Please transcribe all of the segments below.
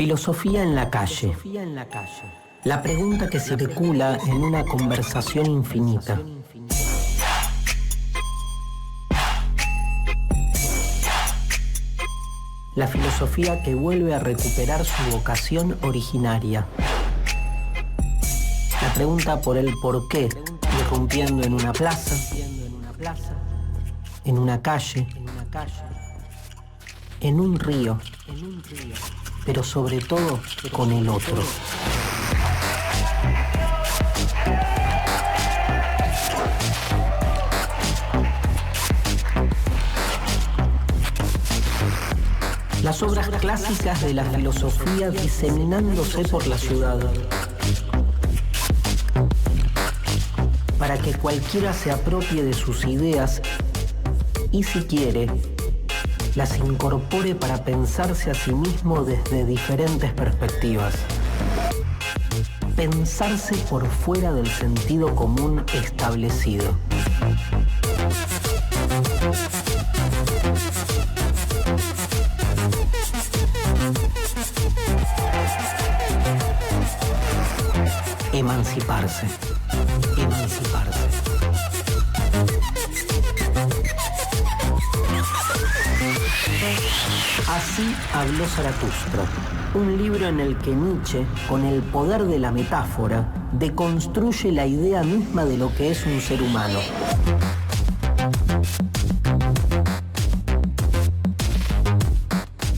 Filosofía en la calle. La pregunta que circula en una conversación infinita. La filosofía que vuelve a recuperar su vocación originaria. La pregunta por el porqué, irrumpiendo en una plaza, en una calle, en un río, pero sobre todo con el otro. Las obras clásicas de la filosofía diseminándose por la ciudad, para que cualquiera se apropie de sus ideas y, si quiere, las incorpore para pensarse a sí mismo desde diferentes perspectivas. Pensarse por fuera del sentido común establecido. Emanciparse. Así habló Zaratustra, un libro en el que Nietzsche, con el poder de la metáfora, deconstruye la idea misma de lo que es un ser humano.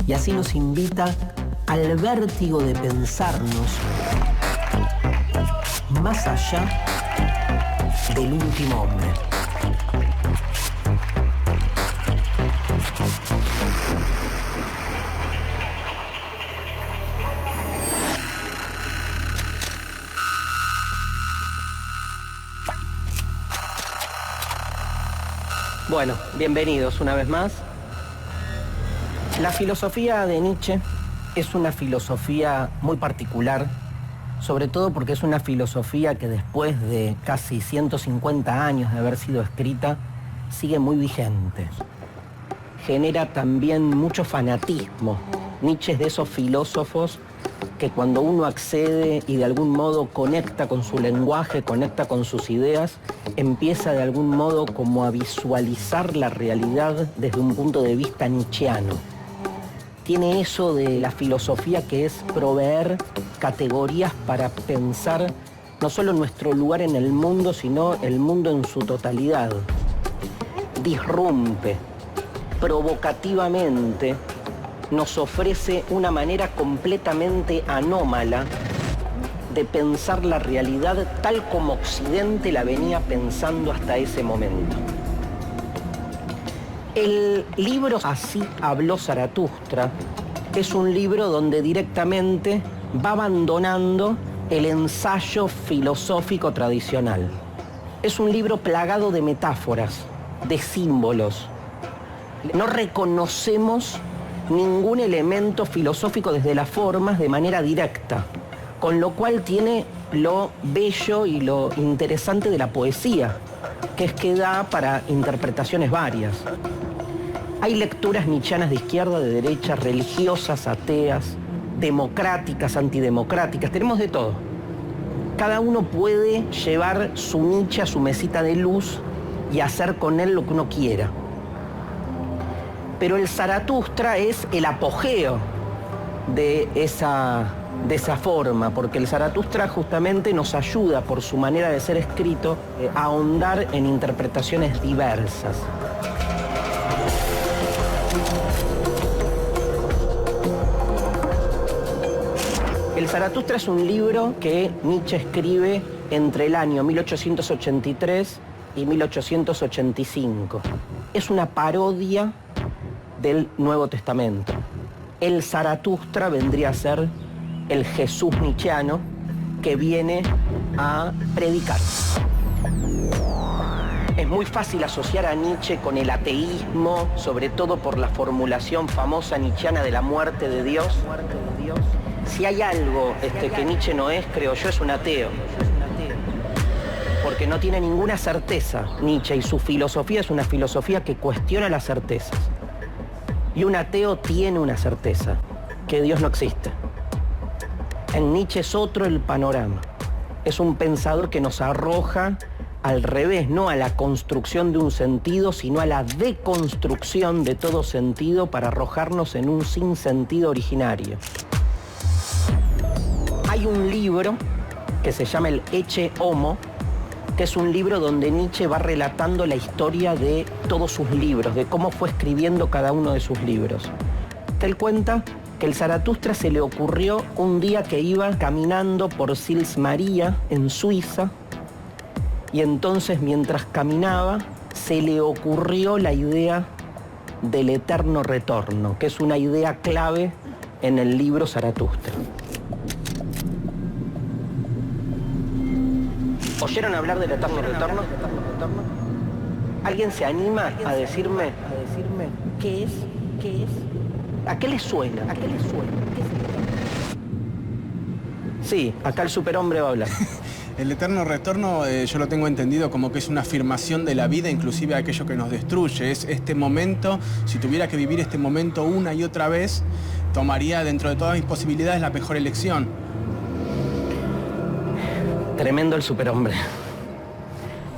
Y así nos invita al vértigo de pensarnos más allá del último hombre. Bueno, bienvenidos una vez más. La filosofía de Nietzsche es una filosofía muy particular, sobre todo porque es una filosofía que después de casi 150 años de haber sido escrita, sigue muy vigente. Genera también mucho fanatismo. Nietzsche es de esos filósofos que cuando uno accede y de algún modo conecta con su lenguaje, conecta con sus ideas, empieza de algún modo como a visualizar la realidad desde un punto de vista nietzscheano. Tiene eso de la filosofía que es proveer categorías para pensar no solo nuestro lugar en el mundo, sino el mundo en su totalidad. Disrumpe, provocativamente, nos ofrece una manera completamente anómala de pensar la realidad tal como Occidente la venía pensando hasta ese momento. El libro Así habló Zaratustra es un libro donde directamente va abandonando el ensayo filosófico tradicional. Es un libro plagado de metáforas, de símbolos. No reconocemos ningún elemento filosófico desde las formas de manera directa, con lo cual tiene lo bello y lo interesante de la poesía, que es que da para interpretaciones varias. Hay lecturas nietzscheanas de izquierda, de derecha, religiosas, ateas, democráticas, antidemocráticas, tenemos de todo. Cada uno puede llevar su Nietzsche a su mesita de luz y hacer con él lo que uno quiera. Pero el Zaratustra es el apogeo de esa forma, porque el Zaratustra justamente nos ayuda, por su manera de ser escrito, a ahondar en interpretaciones diversas. El Zaratustra es un libro que Nietzsche escribe entre el año 1883 y 1885. Es una parodia del Nuevo Testamento. El Zaratustra vendría a ser el Jesús nietzscheano que viene a predicar. Es muy fácil asociar a Nietzsche con el ateísmo, sobre todo por la formulación famosa nietzscheana de la muerte de Dios. Si hay algo que Nietzsche no es, creo yo, es un ateo. Porque no tiene ninguna certeza Nietzsche, y su filosofía es una filosofía que cuestiona las certezas. Y un ateo tiene una certeza, que Dios no existe. En Nietzsche es otro el panorama. Es un pensador que nos arroja al revés, no a la construcción de un sentido, sino a la deconstrucción de todo sentido para arrojarnos en un sinsentido originario. Hay un libro que se llama el Ecce Homo, que es un libro donde Nietzsche va relatando la historia de todos sus libros, de cómo fue escribiendo cada uno de sus libros. Él cuenta que el Zaratustra se le ocurrió un día que iba caminando por Sils Maria, en Suiza, y entonces mientras caminaba se le ocurrió la idea del eterno retorno, que es una idea clave en el libro Zaratustra. ¿Oyeron hablar del eterno retorno? ¿Alguien se anima a decirme qué es? ¿Qué es? ¿A qué le suena? ¿A qué le suena? Sí, acá el superhombre va a hablar. El eterno retorno yo lo tengo entendido como que es una afirmación de la vida, inclusive aquello que nos destruye. Es este momento, si tuviera que vivir este momento una y otra vez, tomaría dentro de todas mis posibilidades la mejor elección. Tremendo el superhombre.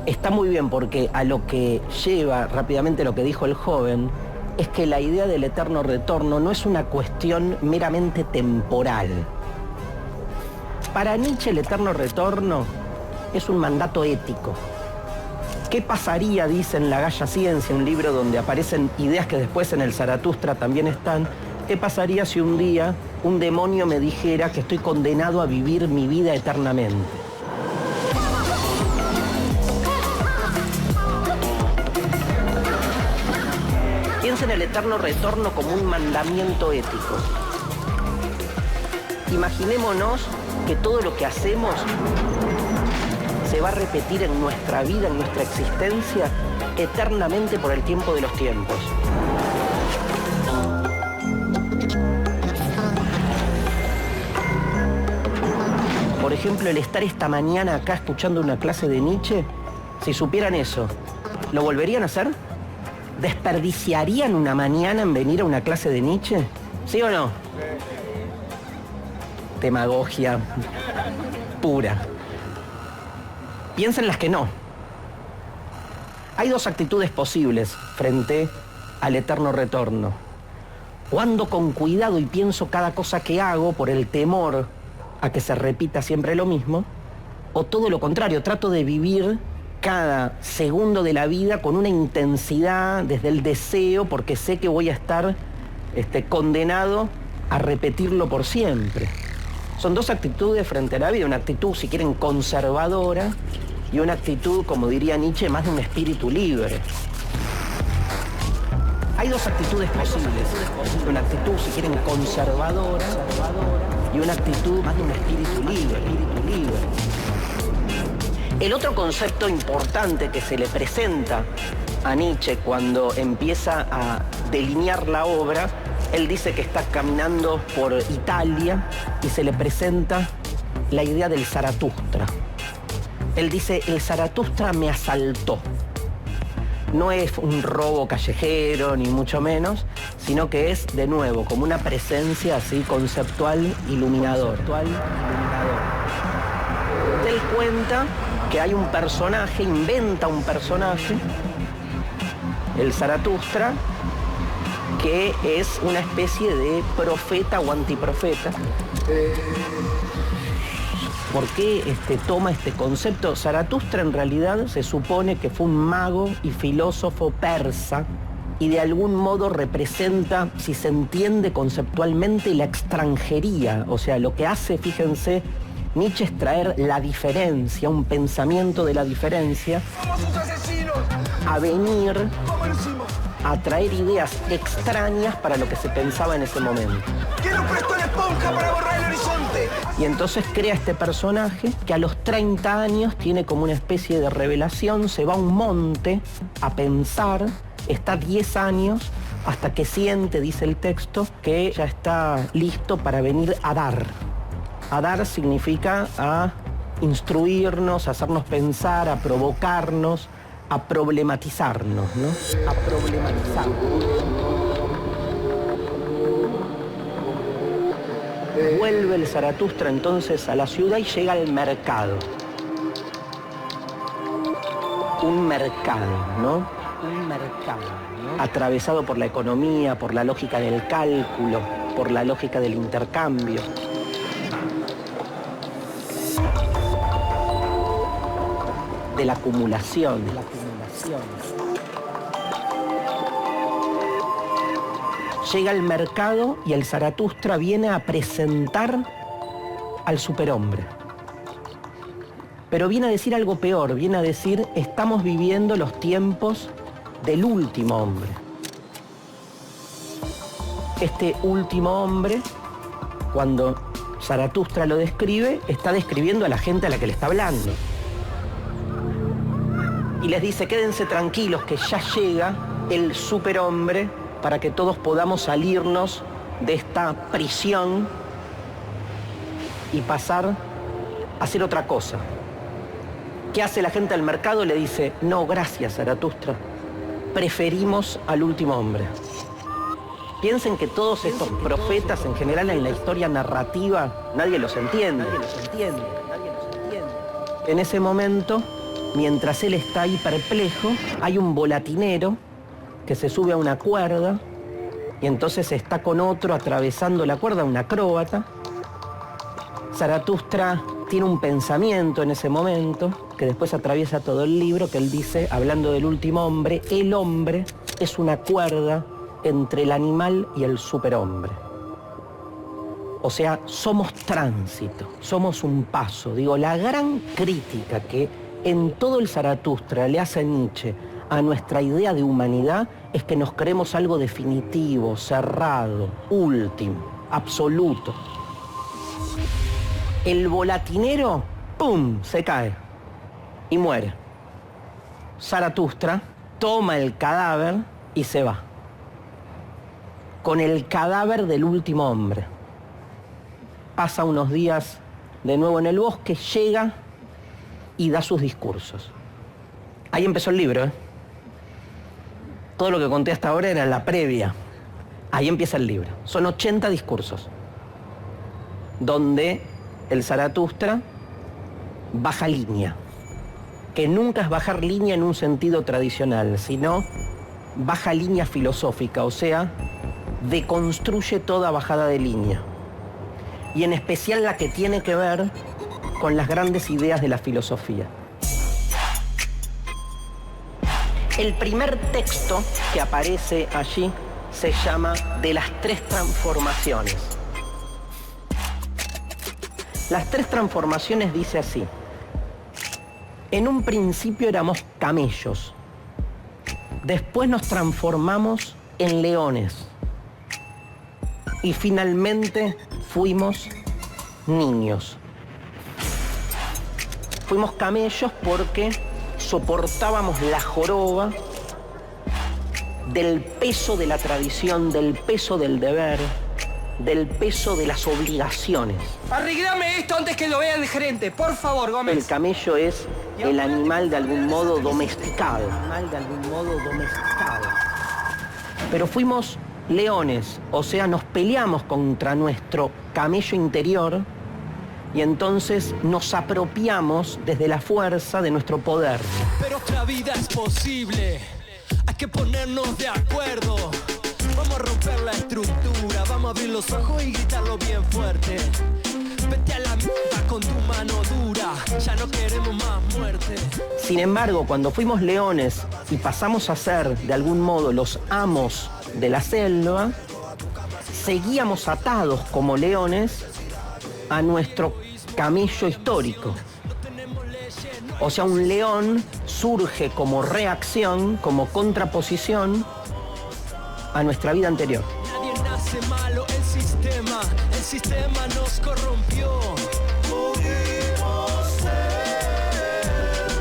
Está muy bien porque a lo que lleva rápidamente lo que dijo el joven es que la idea del eterno retorno no es una cuestión meramente temporal. Para Nietzsche el eterno retorno es un mandato ético. ¿Qué pasaría, dice en La Gaya Ciencia, un libro donde aparecen ideas que después en el Zaratustra también están? ¿Qué pasaría si un día un demonio me dijera que estoy condenado a vivir mi vida eternamente? Piensa en el eterno retorno como un mandamiento ético. Imaginémonos que todo lo que hacemos se va a repetir en nuestra vida, en nuestra existencia, eternamente por el tiempo de los tiempos. Por ejemplo, el estar esta mañana acá escuchando una clase de Nietzsche, si supieran eso, ¿lo volverían a hacer? ¿Desperdiciarían una mañana en venir a una clase de Nietzsche? ¿Sí o no? Demagogia pura. Piensen las que no. Hay dos actitudes posibles frente al eterno retorno. O ando con cuidado y pienso cada cosa que hago por el temor a que se repita siempre lo mismo, o todo lo contrario, trato de vivir cada segundo de la vida con una intensidad desde el deseo, porque sé que voy a estar condenado a repetirlo por siempre. Son dos actitudes frente a la vida, una actitud, si quieren, conservadora, y una actitud, como diría Nietzsche, más de un espíritu libre. Hay dos actitudes posibles, una actitud, si quieren, conservadora, y una actitud más de un espíritu libre. El otro concepto importante que se le presenta a Nietzsche cuando empieza a delinear la obra, él dice que está caminando por Italia y se le presenta la idea del Zaratustra. Él dice, el Zaratustra me asaltó. No es un robo callejero, ni mucho menos, sino que es, de nuevo, como una presencia así conceptual, iluminadora. Él cuenta que hay un personaje, inventa un personaje, el Zaratustra, que es una especie de profeta o antiprofeta. ¿Por qué toma este concepto? Zaratustra en realidad se supone que fue un mago y filósofo persa y de algún modo representa, si se entiende conceptualmente, la extranjería. O sea, lo que hace, fíjense, Nietzsche es traer la diferencia, un pensamiento de la diferencia, a venir a traer ideas extrañas para lo que se pensaba en ese momento. ¡Quiero presto la esponja para borrar el horizonte! Y entonces crea este personaje que a los 30 años tiene como una especie de revelación, se va a un monte a pensar, está 10 años hasta que siente, dice el texto, que ya está listo para venir a dar. A dar significa a instruirnos, a hacernos pensar, a provocarnos, a problematizarnos, ¿no? A problematizarnos. Vuelve el Zaratustra entonces a la ciudad y llega al mercado. Un mercado, ¿no? Un mercado, ¿no? Atravesado por la economía, por la lógica del cálculo, por la lógica del intercambio. De la acumulación. Llega al mercado y el Zaratustra viene a presentar al superhombre. Pero viene a decir algo peor, viene a decir, estamos viviendo los tiempos del último hombre. Este último hombre, cuando Zaratustra lo describe, está describiendo a la gente a la que le está hablando. Y les dice, quédense tranquilos que ya llega el superhombre para que todos podamos salirnos de esta prisión y pasar a hacer otra cosa. ¿Qué hace la gente del mercado? Le dice, no, gracias, Zaratustra. Preferimos al último hombre. Piensen que todos estos profetas, en general en la historia narrativa, nadie los entiende. En ese momento, mientras él está ahí perplejo, hay un volatinero que se sube a una cuerda y entonces está con otro atravesando la cuerda, un acróbata. Zaratustra tiene un pensamiento en ese momento que después atraviesa todo el libro, que él dice, hablando del último hombre, el hombre es una cuerda entre el animal y el superhombre. O sea, somos tránsito, somos un paso. Digo, la gran crítica que en todo el Zaratustra le hace Nietzsche a nuestra idea de humanidad es que nos creemos algo definitivo, cerrado, último, absoluto. El volatinero, ¡pum!, se cae y muere. Zaratustra toma el cadáver y se va. Con el cadáver del último hombre. Pasa unos días de nuevo en el bosque, llega y da sus discursos. Ahí empezó el libro, ¿eh? Todo lo que conté hasta ahora era la previa. Ahí empieza el libro. Son 80 discursos, donde el Zaratustra baja línea, que nunca es bajar línea en un sentido tradicional, sino baja línea filosófica, o sea, deconstruye toda bajada de línea. Y en especial la que tiene que ver con las grandes ideas de la filosofía. El primer texto que aparece allí se llama De las tres transformaciones. Las tres transformaciones dice así: en un principio éramos camellos, después nos transformamos en leones y finalmente fuimos niños. Fuimos camellos porque soportábamos la joroba del peso de la tradición, del peso del deber, del peso de las obligaciones. Arreglame esto antes que lo vea el gerente, por favor, Gómez. El camello es el animal de algún modo domesticado. Pero fuimos leones, o sea, nos peleamos contra nuestro camello interior y entonces nos apropiamos desde la fuerza de nuestro poder. Pero otra vida es posible, hay que ponernos de acuerdo. Vamos a romper la estructura, vamos a abrir los ojos y gritarlo bien fuerte. Vete a la mierda con tu mano dura, ya no queremos más muerte. Sin embargo, cuando fuimos leones y pasamos a ser, de algún modo, los amos de la selva, seguíamos atados como leones a nuestro camello histórico. O sea, un león surge como reacción, como contraposición a nuestra vida anterior. Nadie nace malo, el sistema nos corrompió. Pudimos ser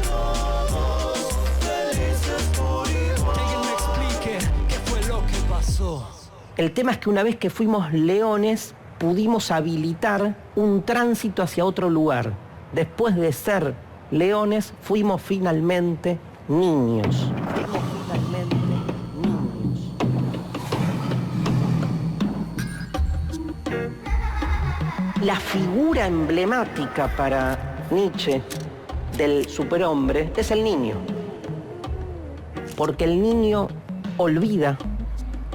todos felices por igual. Que alguien me explique qué fue lo que pasó. El tema es que una vez que fuimos leones, pudimos habilitar un tránsito hacia otro lugar. Después de ser leones, fuimos finalmente niños. La figura emblemática para Nietzsche del superhombre es el niño. Porque el niño olvida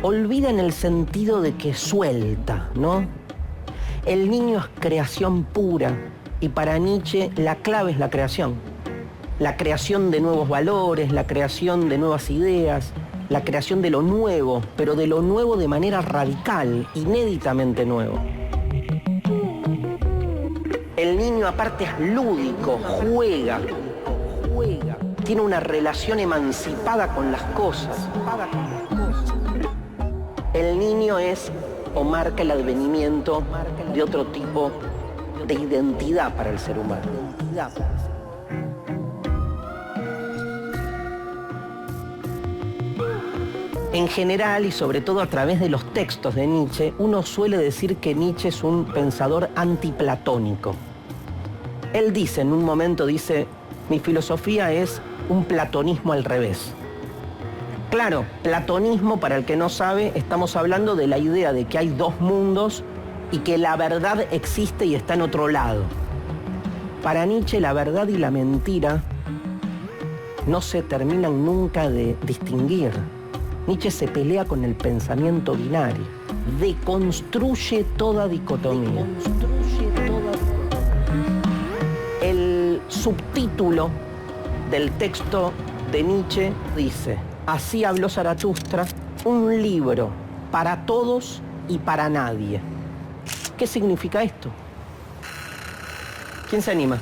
en el sentido de que suelta, ¿no? El niño es creación pura y para Nietzsche la clave es la creación. La creación de nuevos valores, la creación de nuevas ideas, la creación de lo nuevo, pero de lo nuevo de manera radical, inéditamente nuevo. El niño aparte es lúdico, juega, tiene una relación emancipada con las cosas. El niño es o marca el advenimiento de otro tipo de identidad para el ser humano. En general, y sobre todo a través de los textos de Nietzsche, uno suele decir que Nietzsche es un pensador antiplatónico. Él dice, en un momento dice, mi filosofía es un platonismo al revés. Claro, platonismo, para el que no sabe, estamos hablando de la idea de que hay dos mundos y que la verdad existe y está en otro lado. Para Nietzsche, la verdad y la mentira no se terminan nunca de distinguir. Nietzsche se pelea con el pensamiento binario, deconstruye toda dicotomía. El subtítulo del texto de Nietzsche dice: así habló Zaratustra, un libro para todos y para nadie. ¿Qué significa esto? ¿Quién se anima?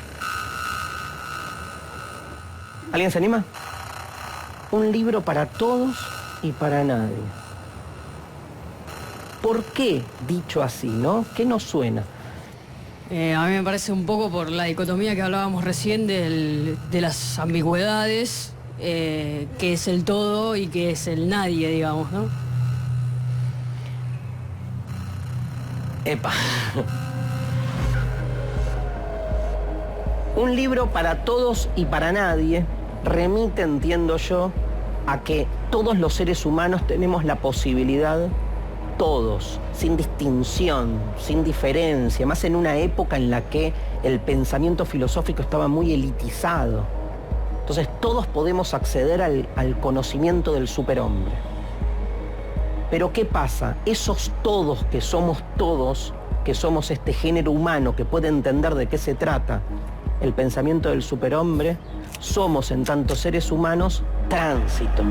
¿Alguien se anima? Un libro para todos y para nadie. ¿Por qué dicho así, no? ¿Qué nos suena? A mí me parece un poco por la dicotomía que hablábamos recién de las ambigüedades, que es el todo y que es el nadie, digamos, ¿no? Epa. Un libro para todos y para nadie remite, entiendo yo, a que todos los seres humanos tenemos la posibilidad, todos, sin distinción, sin diferencia, más en una época en la que el pensamiento filosófico estaba muy elitizado. Entonces todos podemos acceder al conocimiento del superhombre. Pero ¿qué pasa? Esos todos, que somos este género humano que puede entender de qué se trata el pensamiento del superhombre, somos en tanto seres humanos tránsito.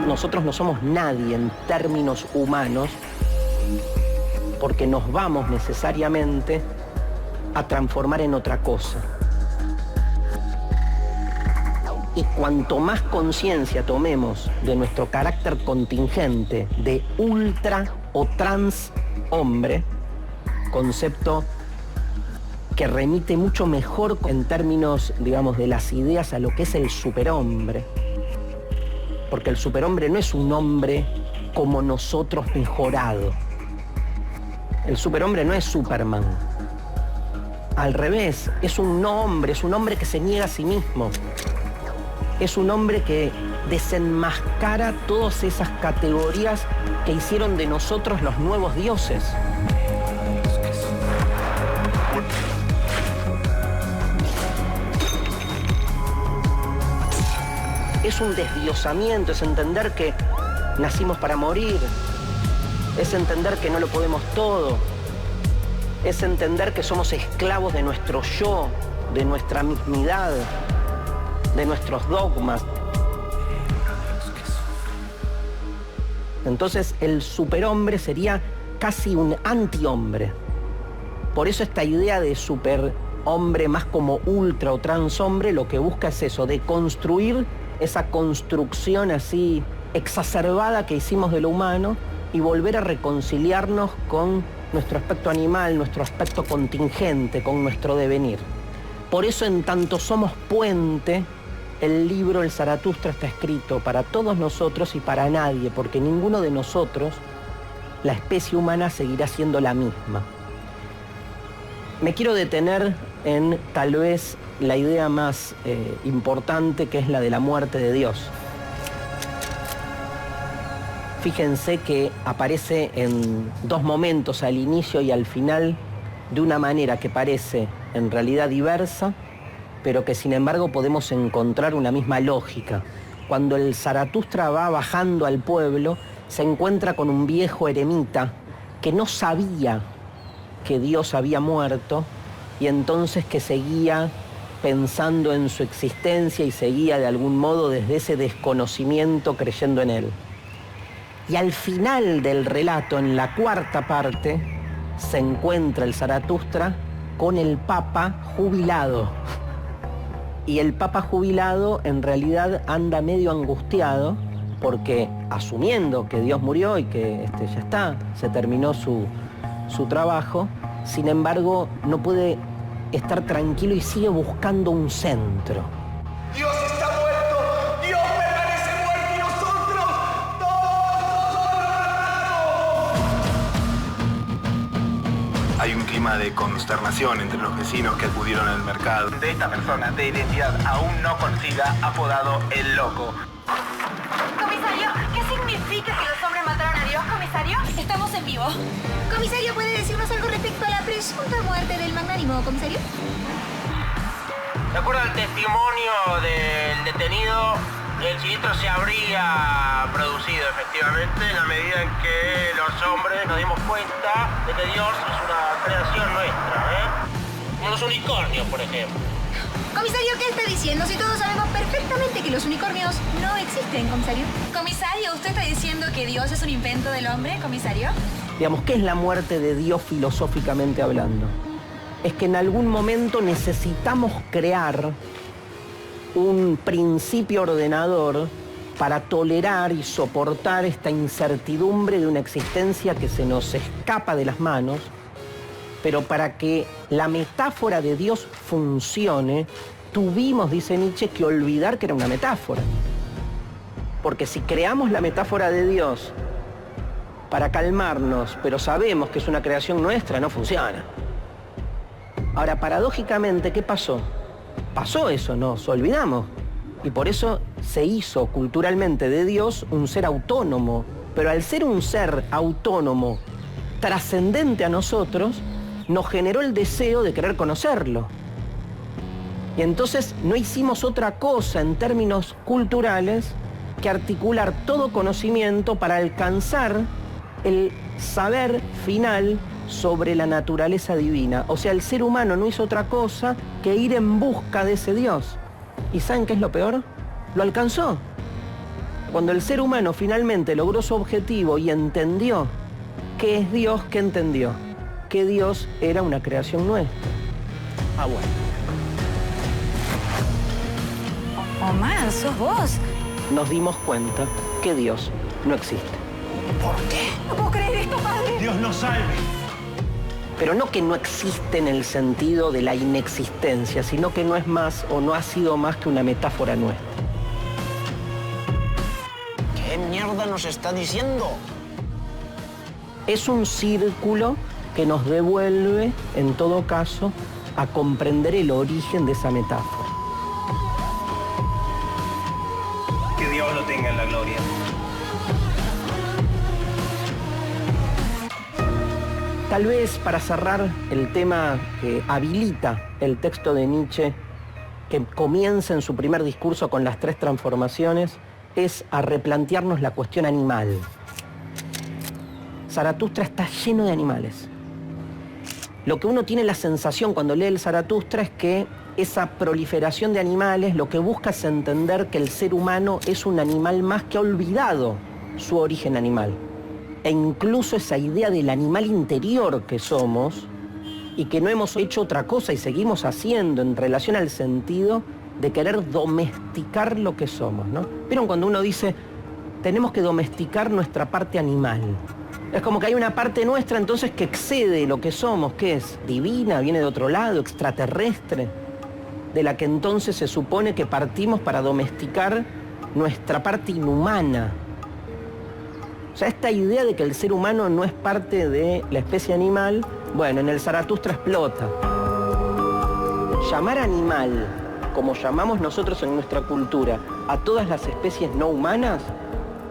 Nosotros no somos nadie en términos humanos porque nos vamos necesariamente a transformar en otra cosa. Y cuanto más conciencia tomemos de nuestro carácter contingente de ultra o trans hombre, concepto que remite mucho mejor en términos, digamos, de las ideas a lo que es el superhombre. Porque el superhombre no es un hombre como nosotros mejorado. El superhombre no es Superman. Al revés, es un hombre que se niega a sí mismo. Es un hombre que desenmascara todas esas categorías que hicieron de nosotros los nuevos dioses. Es un desdiosamiento, es entender que nacimos para morir, es entender que no lo podemos todo, es entender que somos esclavos de nuestro yo, de nuestra mismidad, de nuestros dogmas. Entonces el superhombre sería casi un antihombre. Por eso esta idea de superhombre más como ultra o transhombre lo que busca es eso, de construir esa construcción así exacerbada que hicimos de lo humano y volver a reconciliarnos con nuestro aspecto animal, nuestro aspecto contingente, con nuestro devenir. Por eso, en tanto somos puente, el libro El Zaratustra está escrito para todos nosotros y para nadie, porque ninguno de nosotros, la especie humana, seguirá siendo la misma. Me quiero detener en tal vez la idea más importante, que es la de la muerte de Dios. Fíjense que aparece en dos momentos, al inicio y al final, de una manera que parece en realidad diversa, pero que sin embargo podemos encontrar una misma lógica. Cuando el Zaratustra va bajando al pueblo, se encuentra con un viejo eremita que no sabía que Dios había muerto y entonces que seguía pensando en su existencia y seguía de algún modo desde ese desconocimiento creyendo en él. Y al final del relato, en la cuarta parte, se encuentra el Zaratustra con el Papa jubilado. Y el Papa jubilado en realidad anda medio angustiado porque, asumiendo que Dios murió y que ya está, se terminó su trabajo, sin embargo no puede estar tranquilo y sigue buscando un centro. Dios está muerto, Dios permanece muerto y nosotros todos. Hay un clima de consternación entre los vecinos que acudieron al mercado. De esta persona de identidad aún no conocida, apodado El Loco. Comisario, ¿qué significa que los hombres mataron a Dios, comisario? Estamos en vivo. Comisario, ¿puede decirnos algo respecto a la presunta muerte del magnánimo, comisario? De acuerdo al testimonio del detenido, el siniestro se habría producido efectivamente en la medida en que los hombres nos dimos cuenta de que Dios es una creación nuestra, Como los unicornios, por ejemplo. Comisario, ¿qué está diciendo? Si todos sabemos perfectamente que los unicornios no existen, comisario. Comisario, ¿usted está diciendo que Dios es un invento del hombre, comisario? Digamos, ¿qué es la muerte de Dios filosóficamente hablando? Es que en algún momento necesitamos crear un principio ordenador para tolerar y soportar esta incertidumbre de una existencia que se nos escapa de las manos, pero para que la metáfora de Dios funcione, tuvimos, dice Nietzsche, que olvidar que era una metáfora. Porque si creamos la metáfora de Dios para calmarnos, pero sabemos que es una creación nuestra, no funciona. Ahora, paradójicamente, ¿qué pasó? Pasó eso, nos olvidamos. Y por eso se hizo culturalmente de Dios un ser autónomo. Pero al ser un ser autónomo, trascendente a nosotros, nos generó el deseo de querer conocerlo. Y entonces no hicimos otra cosa en términos culturales que articular todo conocimiento para alcanzar el saber final sobre la naturaleza divina. O sea, el ser humano no hizo otra cosa que ir en busca de ese Dios. ¿Y saben qué es lo peor? Lo alcanzó. Cuando el ser humano finalmente logró su objetivo y entendió qué es Dios, ¿qué entendió? Que Dios era una creación nuestra. Ah, bueno. Omar, sos vos. Nos dimos cuenta que Dios no existe. ¿Por qué? No puedo creer esto, padre. Dios nos salve. Pero no que no existe en el sentido de la inexistencia, sino que no es más o no ha sido más que una metáfora nuestra. ¿Qué mierda nos está diciendo? Es un círculo que nos devuelve, en todo caso, a comprender el origen de esa metáfora. Que Dios lo tenga en la gloria. Tal vez para cerrar el tema que habilita el texto de Nietzsche, que comienza en su primer discurso con las 3 transformaciones, es a replantearnos la cuestión animal. Zaratustra está lleno de animales. Lo que uno tiene la sensación cuando lee el Zaratustra es que esa proliferación de animales lo que busca es entender que el ser humano es un animal más que ha olvidado su origen animal. E incluso esa idea del animal interior que somos y que no hemos hecho otra cosa y seguimos haciendo en relación al sentido de querer domesticar lo que somos, ¿no? ¿Vieron cuando uno dice, tenemos que domesticar nuestra parte animal? Es como que hay una parte nuestra entonces que excede lo que somos, que es divina, viene de otro lado, extraterrestre, de la que entonces se supone que partimos para domesticar nuestra parte inhumana. O sea, esta idea de que el ser humano no es parte de la especie animal, bueno, en el Zaratustra explota. Llamar animal, como llamamos nosotros en nuestra cultura, a todas las especies no humanas,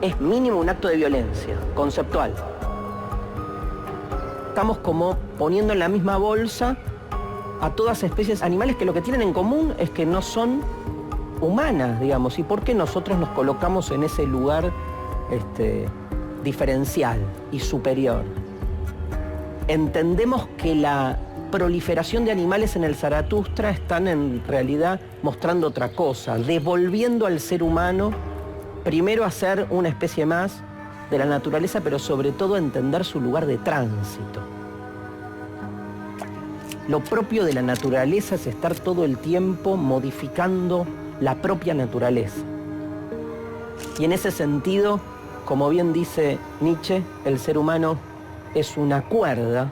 es mínimo un acto de violencia, conceptual. Estamos como poniendo en la misma bolsa a todas especies animales que lo que tienen en común es que no son humanas, digamos. ¿Y por qué nosotros nos colocamos en ese lugar diferencial y superior? Entendemos que la proliferación de animales en el Zaratustra están en realidad mostrando otra cosa, devolviendo al ser humano primero a ser una especie más de la naturaleza, pero sobre todo a entender su lugar de tránsito. Lo propio de la naturaleza es estar todo el tiempo modificando la propia naturaleza. Y en ese sentido, como bien dice Nietzsche, el ser humano es una cuerda,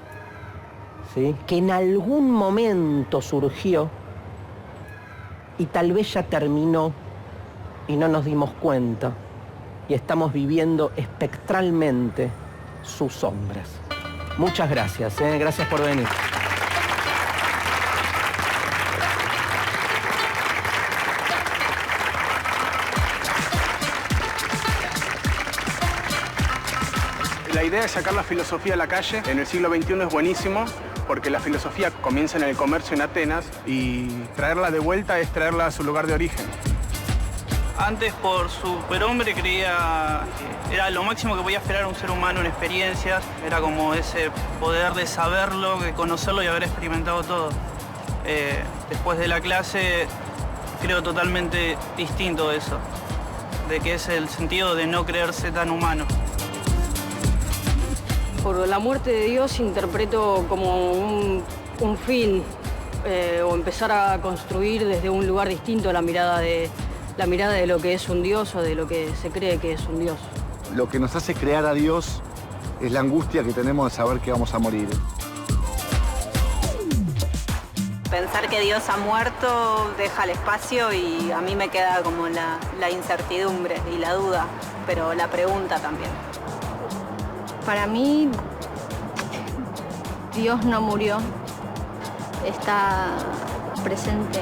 ¿sí?, que en algún momento surgió y tal vez ya terminó y no nos dimos cuenta y estamos viviendo espectralmente sus sombras. Muchas gracias, gracias por venir. La idea de sacar la filosofía a la calle en el siglo XXI es buenísimo, porque la filosofía comienza en el comercio en Atenas y traerla de vuelta es traerla a su lugar de origen. Antes, por superhombre, creía que era lo máximo que podía esperar un ser humano en experiencias. Era como ese poder de saberlo, de conocerlo y haber experimentado todo. Después de la clase, creo totalmente distinto eso, de que es el sentido de no creerse tan humano. Por la muerte de Dios interpreto como un fin, o empezar a construir desde un lugar distinto la mirada de lo que es un Dios o de lo que se cree que es un Dios. Lo que nos hace crear a Dios es la angustia que tenemos de saber que vamos a morir. Pensar que Dios ha muerto deja el espacio y a mí me queda como la incertidumbre y la duda, pero la pregunta también. Para mí, Dios no murió, está presente